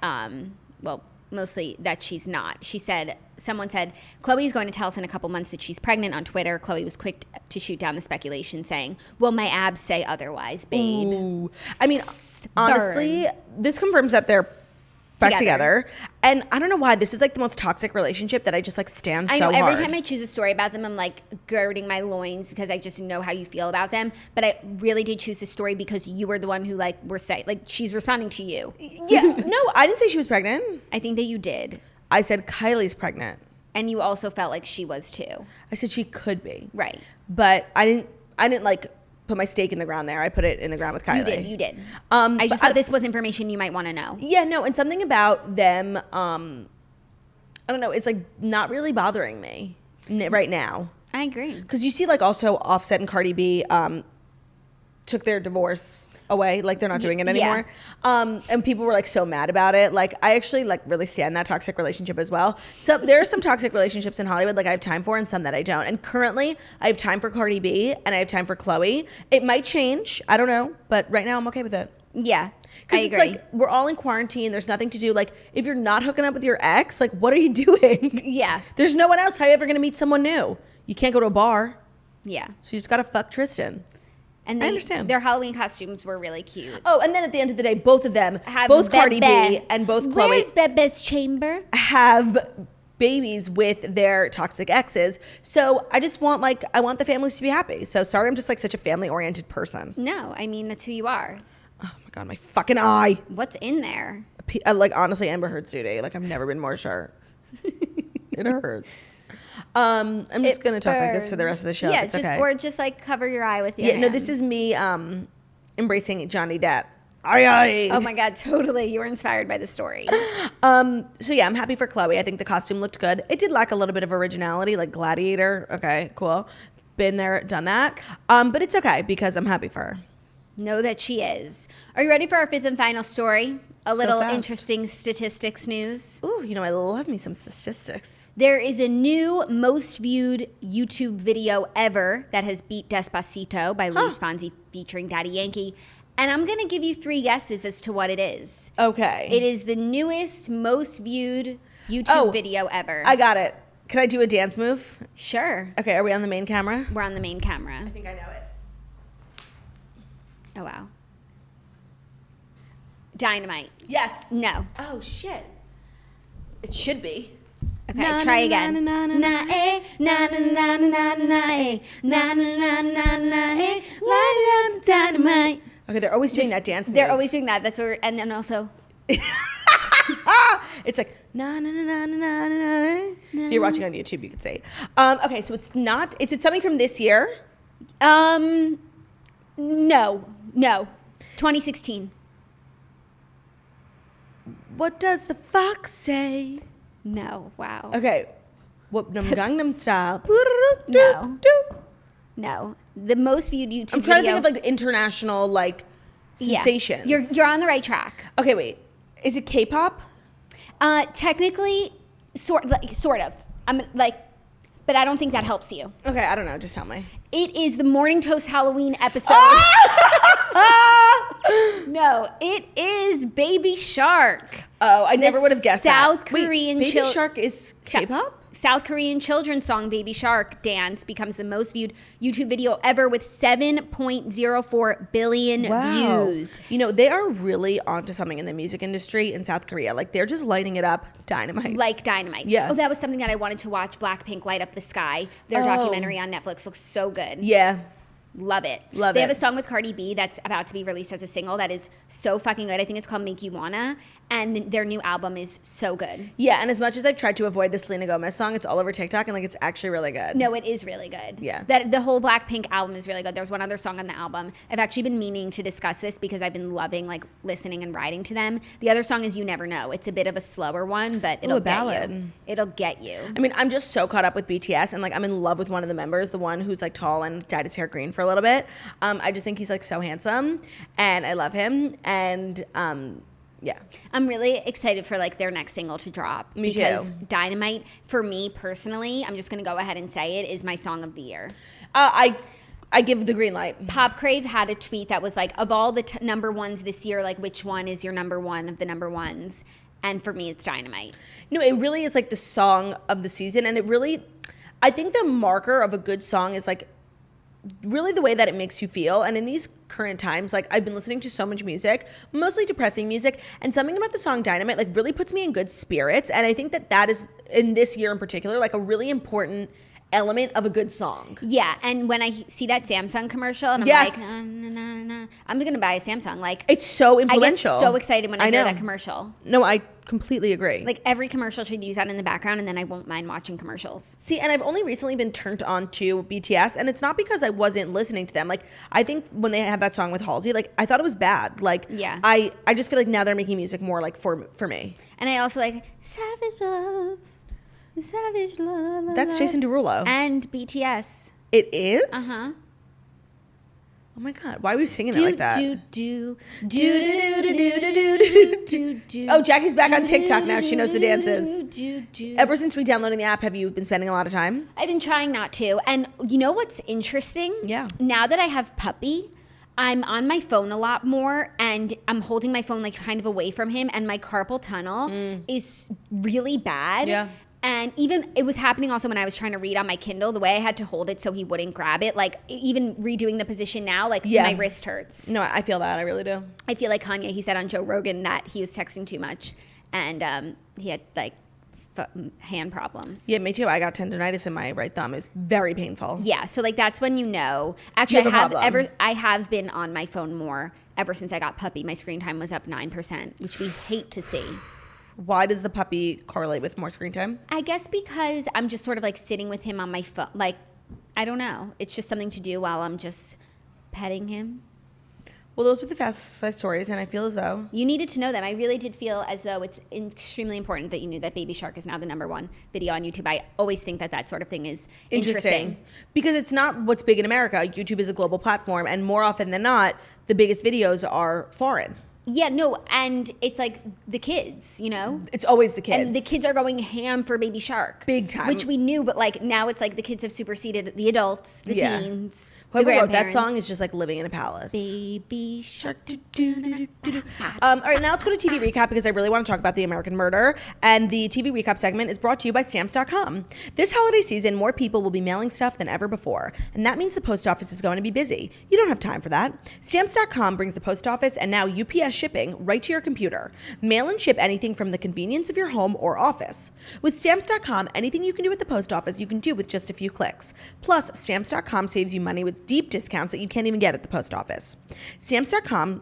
mostly that she's not. Someone said, Khloe's going to tell us in a couple months that she's pregnant on Twitter. Khloe was quick to shoot down the speculation saying, well, my abs say otherwise, babe. Ooh. I mean, honestly, this confirms that they're back together. And I don't know why. This is like the most toxic relationship that I just like stand so hard. Every time I choose a story about them, I'm like girding my loins because I just know how you feel about them. But I really did choose this story because you were the one who like were saying, like she's responding to you. Yeah. No, I didn't say she was pregnant. I think that you did. I said Kylie's pregnant. And you also felt like she was too. I said she could be. Right. But I didn't like put my stake in the ground there. I put it in the ground with Kylie. You did. I just thought this was information you might want to know. Yeah, no, and something about them, I don't know, it's like not really bothering me right now. I agree. Because you see like also Offset and Cardi B took their divorce away, like they're not doing it anymore. Yeah. And people were like so mad about it. Like I actually like really stand that toxic relationship as well. So there are some toxic relationships in Hollywood like I have time for and some that I don't. And currently I have time for Cardi B and I have time for Khloe. It might change. I don't know. But right now I'm okay with it. Yeah. Because it's like we're all in quarantine. There's nothing to do. Like if you're not hooking up with your ex, like what are you doing? Yeah. There's no one else. How are you ever going to meet someone new? You can't go to a bar. Yeah. So you just got to fuck Tristan. And I understand. Their Halloween costumes were really cute. Oh, and then at the end of the day, both of them, both Cardi B and both Khloe. Where's Bebe's chamber? Have babies with their toxic exes. So I just want I want the families to be happy. So sorry, I'm just like such a family oriented person. No, I mean, that's who you are. Oh my God, my fucking eye. What's in there? Like honestly, Amber Heard's duty. Like I've never been more sure. It hurts. I'm just going to talk like this for the rest of the show. Yeah, it's okay. or just like cover your eye with your hand. No, this is me embracing Johnny Depp. Aye, aye. Oh my God, totally. You were inspired by the story. So yeah, I'm happy for Khloe. I think the costume looked good. It did lack a little bit of originality, like Gladiator. Okay, cool. Been there, done that. But it's okay because I'm happy for her. Know that she is. Are you ready for our fifth and final story? A little fast. interesting statistics news. Ooh, I love me some statistics. There is a new most viewed YouTube video ever that has beat Despacito by Luis Fonsi featuring Daddy Yankee. And I'm going to give you 3 guesses as to what it is. Okay. It is the newest, most viewed YouTube video ever. I got it. Can I do a dance move? Sure. Okay, are we on the main camera? We're on the main camera. I think I know it. Oh, wow. Dynamite. Yes. No. Oh, shit. It should be. Okay, try again. Na, na, na, eh, na, na, na, na, na, eh, na, na, na, na, na, eh, light it up, dynamite. Okay, they're always doing that dance. They're move. always doing that. That's where, and then also. It's like na na na na na na. If you're watching on YouTube, you could say. Okay, so it's not. Is it something from this year? No. 2016. What does the fox say? No. Wow. Okay. Whoop dum Gangnam Style. No. No. The most viewed YouTube. I'm trying video, to think of like international like sensations. Yeah. You're on the right track. Okay, wait. Is it K-pop? Technically, sort of. I'm like, but I don't think that helps you. Okay, I don't know. Just tell me. It is the Morning Toast Halloween episode. No, it is Baby Shark. Oh, I never would have guessed South that. Korean Wait, Baby Shark is K-pop? South Korean children's song Baby Shark Dance becomes the most viewed YouTube video ever with 7.04 billion views. They are really onto something in the music industry in South Korea. Like, they're just lighting it up. Dynamite. Like dynamite. Yeah. Oh, that was something that I wanted to watch. Blackpink Light Up the Sky. Their documentary on Netflix looks so good. Yeah. Love it. Love they it. have a song with Cardi B that's about to be released as a single that is so fucking good. I think it's called Make You Wanna. And their new album is so good. Yeah, and as much as I've tried to avoid the Selena Gomez song, it's all over TikTok, and like it's actually really good. No, it is really good. Yeah. That the whole Blackpink album is really good. There's one other song on the album. I've actually been meaning to discuss this because I've been loving like listening and writing to them. The other song is You Never Know. It's a bit of a slower one, but it'll get ballad. you. It'll get you. I mean, I'm just so caught up with BTS, and like I'm in love with one of the members, the one who's like tall and dyed his hair green for a little bit. I just think he's like so handsome, and I love him, and yeah. I'm really excited for like their next single to drop. Me because too. Dynamite, for me personally, I'm just going to go ahead and say it, is my song of the year. I give the green light. Pop Crave had a tweet that was like, of all the number ones this year, like which one is your number one of the number ones? And for me, it's Dynamite. No, it really is like the song of the season. And it really, I think the marker of a good song is like really the way that it makes you feel. And in these current times, like I've been listening to so much music, mostly depressing music, and something about the song Dynamite like really puts me in good spirits. And I think that is, in this year in particular, like a really important element of a good song. Yeah, and when I see that Samsung commercial and I'm like, nah, nah, nah, nah, I'm gonna buy a Samsung. Like, it's so influential. I get so excited when I hear that commercial. No, I completely agree. Like every commercial should use that in the background, and then I won't mind watching commercials. See, and I've only recently been turned on to BTS, and it's not because I wasn't listening to them. Like, I think when they had that song with Halsey, like I thought it was bad. Like, yeah, I just feel like now they're making music more like for me. And I also like Savage Love. Savage Love. That's Jason Derulo. And BTS. It is? Uh-huh. Oh my God. Why are we singing it like that? Oh, Jackie's back on TikTok now. She knows the dances. Ever since re-downloading the app, have you been spending a lot of time? I've been trying not to. And you know what's interesting? Yeah. Now that I have Puppy, I'm on my phone a lot more, and I'm holding my phone like kind of away from him, and my carpal tunnel is really bad. Yeah. And even it was happening also when I was trying to read on my Kindle, the way I had to hold it so he wouldn't grab it. Like even redoing the position now, like my wrist hurts. No, I feel that. I really do. I feel like Kanye, he said on Joe Rogan that he was texting too much, and he had like hand problems. Yeah, me too. I got tendonitis in my right thumb. It's very painful. Yeah, so like that's when you know. Actually, I have been on my phone more ever since I got Puppy. My screen time was up 9%, which we hate to see. Why does the puppy correlate with more screen time? I guess because I'm just sort of like sitting with him on my phone. Like, I don't know. It's just something to do while I'm just petting him. Well, those were the fast 5 stories, and I feel as though... You needed to know them. I really did feel as though it's extremely important that you knew that Baby Shark is now the #1 video on YouTube. I always think that sort of thing is interesting. Because it's not what's big in America. YouTube is a global platform, and more often than not, the biggest videos are foreign. Yeah, no, and it's like the kids, you know? It's always the kids. And the kids are going ham for Baby Shark. Big time. Which we knew, but like now it's like the kids have superseded the adults, the teens. Whoever wrote that song is just like living in a palace. Baby Shark. All right, now let's go to TV recap because I really want to talk about the American Murder. And the TV recap segment is brought to you by Stamps.com. This holiday season, more people will be mailing stuff than ever before. And that means the post office is going to be busy. You don't have time for that. Stamps.com brings the post office and now UPS shipping right to your computer. Mail and ship anything from the convenience of your home or office. With Stamps.com, anything you can do at the post office, you can do with just a few clicks. Plus, Stamps.com saves you money with deep discounts that you can't even get at the post office. Stamps.com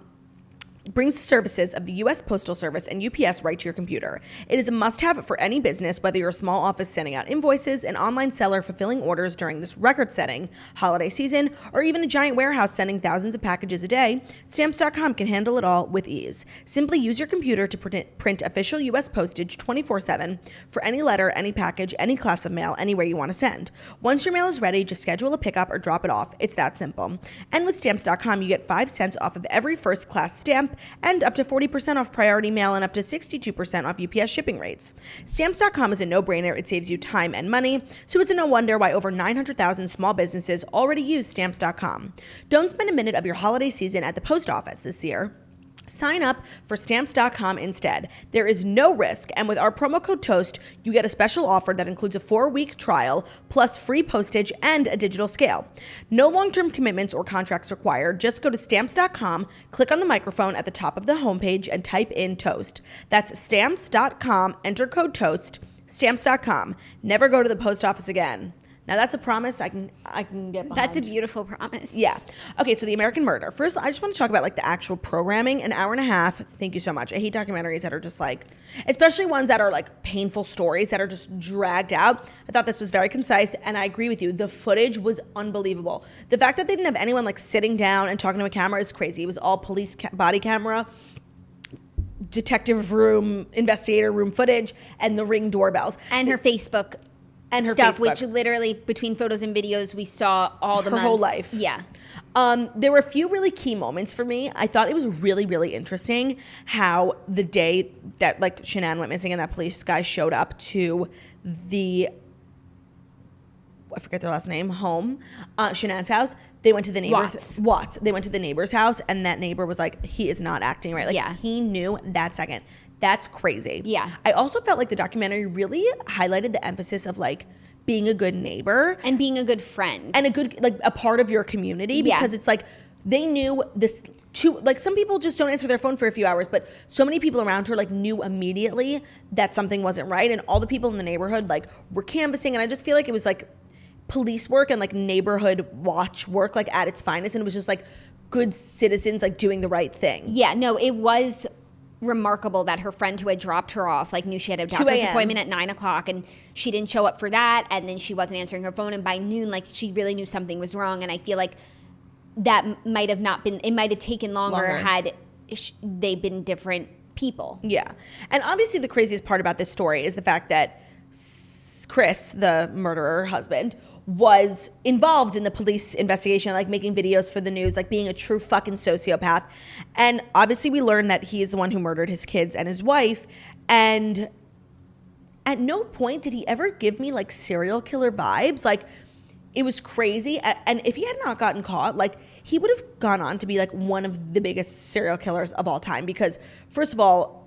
brings the services of the U.S. Postal Service and UPS right to your computer. It is a must-have for any business, whether you're a small office sending out invoices, an online seller fulfilling orders during this record-setting holiday season, or even a giant warehouse sending thousands of packages a day. Stamps.com can handle it all with ease. Simply use your computer to print official U.S. postage 24/7 for any letter, any package, any class of mail, anywhere you want to send. Once your mail is ready, just schedule a pickup or drop it off. It's that simple. And with Stamps.com, you get 5 cents off of every first-class stamp and up to 40% off priority mail and up to 62% off UPS shipping rates. Stamps.com is a no-brainer. It saves you time and money, so it's no wonder why over 900,000 small businesses already use Stamps.com. Don't spend a minute of your holiday season at the post office this year. Sign up for Stamps.com instead. There is no risk, and with our promo code TOAST, you get a special offer that includes a 4-week trial, plus free postage and a digital scale. No long-term commitments or contracts required. Just go to Stamps.com, click on the microphone at the top of the homepage, and type in TOAST. That's Stamps.com, enter code TOAST, Stamps.com. Never go to the post office again. Now, that's a promise I can get behind. That's a beautiful promise. Yeah. Okay, so the American Murder. First, I just want to talk about, like, the actual programming. An hour and a half. Thank you so much. I hate documentaries that are just, like, especially ones that are, like, painful stories that are just dragged out. I thought this was very concise, and I agree with you. The footage was unbelievable. The fact that they didn't have anyone, like, sitting down and talking to a camera is crazy. It was all police body camera, detective room, investigator room footage, and the Ring doorbells. And her Facebook and her stuff, Facebook. which literally between photos and videos, we saw all the her months. whole life. Yeah. There were a few really key moments for me. I thought it was really, really interesting how the day that, like, Shanann went missing and that police guy showed up to the, I forget their last name, home, Shanann's house. They went to the neighbor's Watts. They went to the neighbor's house, and that neighbor was like, he is not acting right. Like, yeah. He knew that second. That's crazy. Yeah. I also felt like the documentary really highlighted the emphasis of, like, being a good neighbor. And being a good friend. And a good, like, a part of your community. Because it's like, they knew this, like, some people just don't answer their phone for a few hours, but so many people around her, like, knew immediately that something wasn't right. And all the people in the neighborhood, like, were canvassing. And I just feel like it was, like, police work and, like, neighborhood watch work, like, at its finest. And it was just, like, good citizens, like, doing the right thing. Yeah, no, it was remarkable that her friend who had dropped her off, like, knew she had a doctor's appointment at 9 o'clock and she didn't show up for that, and then she wasn't answering her phone, and by noon, like, she really knew something was wrong. And I feel like that might have not been, it might have taken longer had they been different people. Yeah. And obviously the craziest part about this story is the fact that Chris, the murderer husband, was involved in the police investigation, like making videos for the news, like being a true fucking sociopath. And obviously we learned that he is the one who murdered his kids and his wife. And at no point did he ever give me, like, serial killer vibes. Like, it was crazy. And if he had not gotten caught, like, he would have gone on to be, like, one of the biggest serial killers of all time. Because, first of all,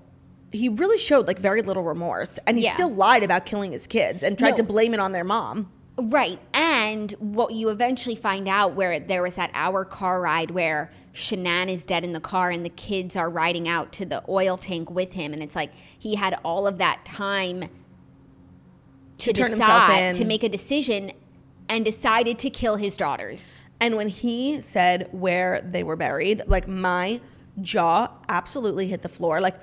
he really showed, like, very little remorse. And he still lied about killing his kids and tried to blame it on their mom. Right. And what you eventually find out, where there was that hour car ride where Shanann is dead in the car and the kids are riding out to the oil tank with him. And it's like he had all of that time to turn himself in, to make a decision, and decided to kill his daughters. And when he said where they were buried, like, my jaw absolutely hit the floor. Like,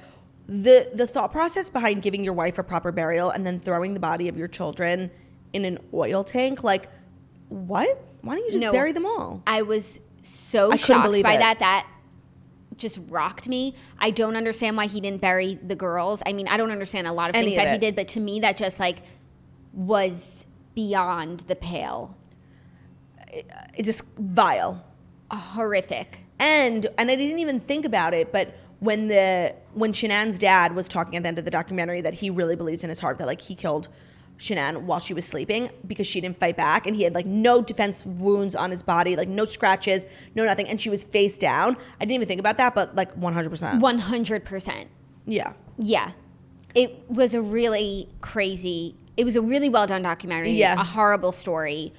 the thought process behind giving your wife a proper burial and then throwing the body of your children in an oil tank, like, what? Why don't you just bury them all? I was so shocked by that. That just rocked me. I don't understand why he didn't bury the girls. I mean, I don't understand a lot of things that he did, but to me, that just like was beyond the pale. It's just vile. Horrific. And I didn't even think about it, but when Shanann's dad was talking at the end of the documentary that he really believes in his heart that like he killed Shanann while she was sleeping because she didn't fight back, and he had like no defense wounds on his body, like no scratches, no nothing, and she was face down. I didn't even think about that, but like 100%. 100%. Yeah. Yeah. It was a really well done documentary. Yeah. A horrible story.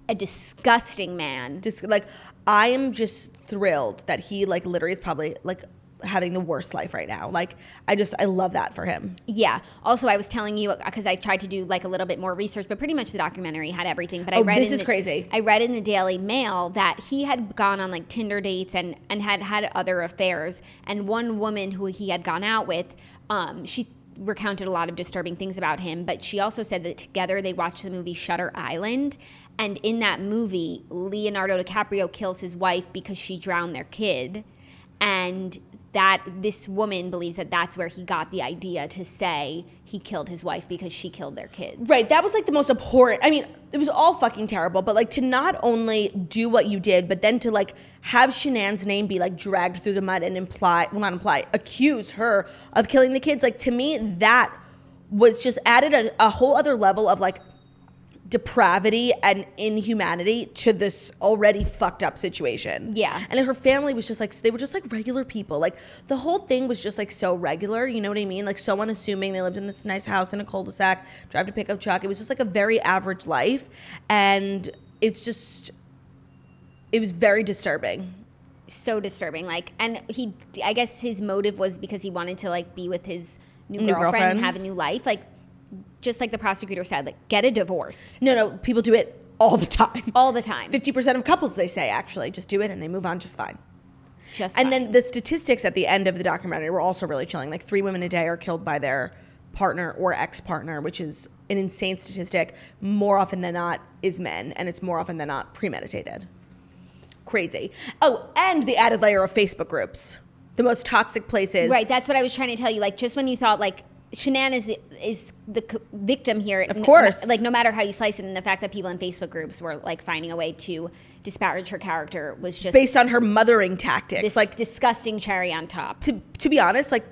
A disgusting man. Like, I am just thrilled that he like literally is probably like having the worst life right now. Like, I love that for him. Yeah. Also, I was telling you, because I tried to do like a little bit more research, but pretty much the documentary had everything. But this is crazy. I read in the Daily Mail that he had gone on like Tinder dates and had other affairs. And one woman who he had gone out with, she recounted a lot of disturbing things about him. But she also said that together they watched the movie Shutter Island. And in that movie, Leonardo DiCaprio kills his wife because she drowned their kid. And that this woman believes that that's where he got the idea to say he killed his wife because she killed their kids. Right. That was like the most abhorrent. I mean, it was all fucking terrible, but like to not only do what you did, but then to like have Shanann's name be like dragged through the mud and accuse her of killing the kids. Like, to me, that was just added a whole other level of like depravity and inhumanity to this already fucked up situation. Yeah. And her family was just like, they were just like regular people. Like, the whole thing was just like so regular, you know what I mean? Like, so unassuming. They lived in this nice house in a cul-de-sac, drive a pickup truck. It was just like a very average life. And it was very disturbing. So disturbing. Like, and I guess his motive was because he wanted to like be with his new girlfriend and have a new life. Like, just like the prosecutor said, like, get a divorce. No, people do it all the time. All the time. 50% of couples, they say, actually, just do it and they move on just fine. And then the statistics at the end of the documentary were also really chilling. Like, 3 women a day are killed by their partner or ex-partner, which is an insane statistic. More often than not is men, and it's more often than not premeditated. Crazy. Oh, and the added layer of Facebook groups. The most toxic places. Right, that's what I was trying to tell you. Like, just when you thought, like, Shanann is the victim here. Of course. Like, no matter how you slice it, and the fact that people in Facebook groups were, like, finding a way to disparage her character was just... based on her mothering tactics. This, like, disgusting cherry on top. To be honest, like,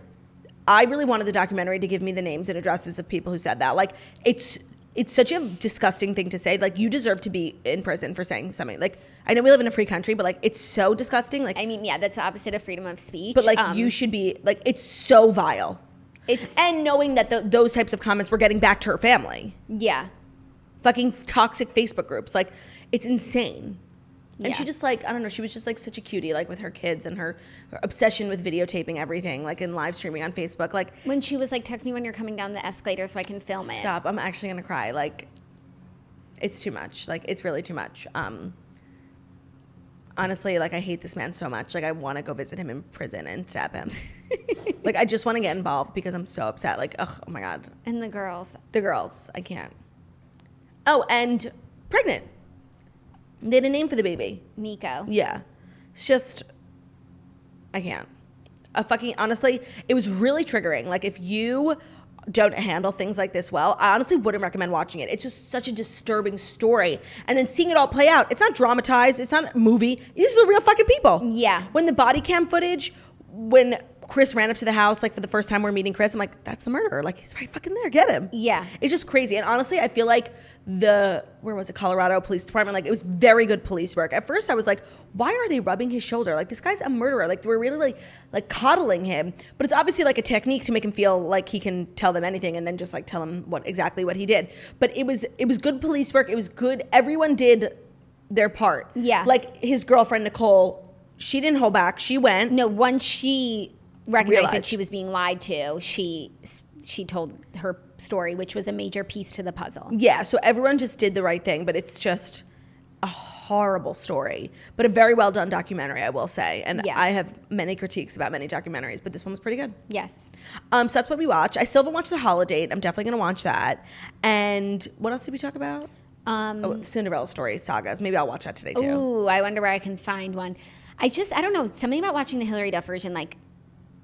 I really wanted the documentary to give me the names and addresses of people who said that. Like, it's such a disgusting thing to say. Like, you deserve to be in prison for saying something. Like, I know we live in a free country, but, like, it's so disgusting. Like, I mean, yeah, that's the opposite of freedom of speech. But, like, you should be... like, it's so vile. And knowing that those types of comments were getting back to her family. Yeah. Fucking toxic Facebook groups. Like, it's insane. And yeah. she just, like, I don't know, she was just, like, such a cutie, like, with her kids and her obsession with videotaping everything, like, and live streaming on Facebook. Like, when she was like, text me when you're coming down the escalator so I can film it. Stop. I'm actually going to cry. Like, it's too much. Like, it's really too much. Honestly, like, I hate this man so much. Like, I want to go visit him in prison and stab him. Like, I just want to get involved because I'm so upset. Like, ugh, oh my God. And the girls. I can't. Oh, and pregnant. They had a name for the baby. Nico. Yeah. It's just, I can't. Honestly, it was really triggering. Like, if you don't handle things like this well, I honestly wouldn't recommend watching it. It's just such a disturbing story. And then seeing it all play out. It's not dramatized. It's not a movie. These are the real fucking people. Yeah. When the body cam footage, when Chris ran up to the house, like, for the first time we're meeting Chris, I'm like, that's the murderer. Like, he's right fucking there. Get him. Yeah. It's just crazy. And honestly, I feel like Colorado Police Department, like, it was very good police work. At first I was like, why are they rubbing his shoulder? Like, this guy's a murderer. Like, we're really like coddling him. But it's obviously like a technique to make him feel like he can tell them anything and then just like tell him exactly what he did. But it was good police work. It was good. Everyone did their part. Yeah. Like, his girlfriend, Nicole, she didn't hold back. She went. No, once she recognized that she was being lied to, she told her story, which was a major piece to the puzzle. Yeah, so everyone just did the right thing, but it's just, a horrible story, but a very well done documentary, I will say. And Yeah. I have many critiques about many documentaries, but this one was pretty good. Yes. So that's what we watched. I still haven't watched The Holiday. I'm definitely going to watch that. And what else did we talk about? Cinderella story sagas. Maybe I'll watch that today too. Ooh, I wonder where I can find one. I don't know, something about watching the Hilary Duff version, like,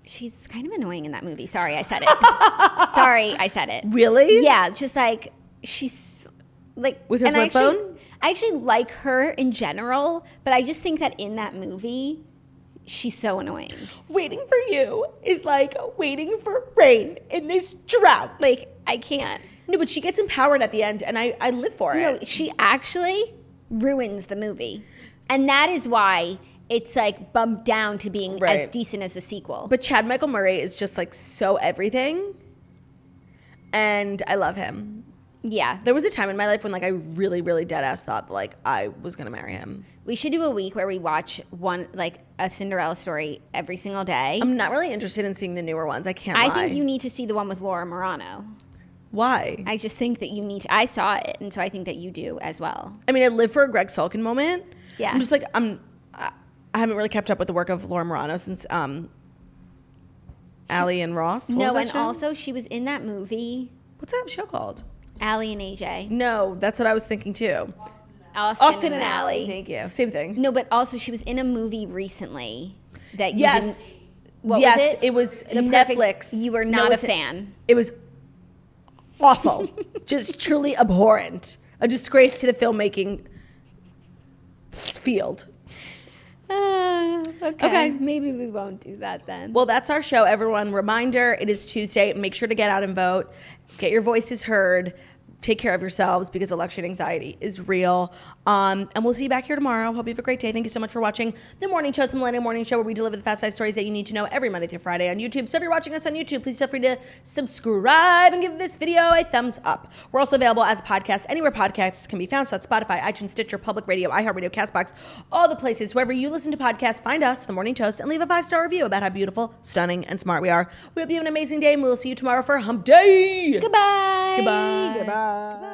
she's kind of annoying in that movie. Sorry, I said it. Really? Yeah, just like, she's like... With her flip phone? I actually like her in general, but I just think that in that movie, she's so annoying. Waiting for you is like waiting for rain in this drought. Like, I can't. No, but she gets empowered at the end, and I live for it. No, she actually ruins the movie. And that is why it's like bumped down to being as decent as the sequel. But Chad Michael Murray is just like so everything, and I love him. Yeah. There was a time in my life when like I really, really dead ass thought that, like I was gonna marry him. We should do a week where we watch one, like a Cinderella story every single day. I'm not really interested in seeing the newer ones. I can't lie. I think you need to see the one with Laura Morano. Why? I just think that you need to. I saw it, and so I think that you do as well. I mean, I live for a Greg Sulkin moment. Yeah. I'm just like, I haven't really kept up with the work of Laura Morano since Allie and Ross. What was that and show? also she was in that movie. What's that show called? Allie and AJ. No, that's what I was thinking too. Austin and Allie. Thank you. Same thing. No, but also she was in a movie recently that you Yes. didn't. What yes, was it? it was The Netflix. You were No, not a it's- fan. It was awful. Just truly abhorrent. A disgrace to the filmmaking field. Okay. Maybe we won't do that then. Well, that's our show, everyone. Reminder, it is Tuesday. Make sure to get out and vote. Get your voices heard. Take care of yourselves because election anxiety is real. And we'll see you back here tomorrow. Hope you have a great day. Thank you so much for watching The Morning Show, the Millennial Morning Show, where we deliver the fast 5 stories that you need to know every Monday through Friday on YouTube. So if you're watching us on YouTube, please feel free to subscribe and give this video a thumbs up. We're also available as a podcast anywhere podcasts can be found. So that's Spotify, iTunes, Stitcher, Public Radio, iHeartRadio, CastBox, all the places. Wherever you listen to podcasts, find us, The Morning Toast, and leave a 5-star review about how beautiful, stunning, and smart we are. We hope you have an amazing day, and we'll see you tomorrow for Hump Day. Goodbye. Goodbye. Goodbye.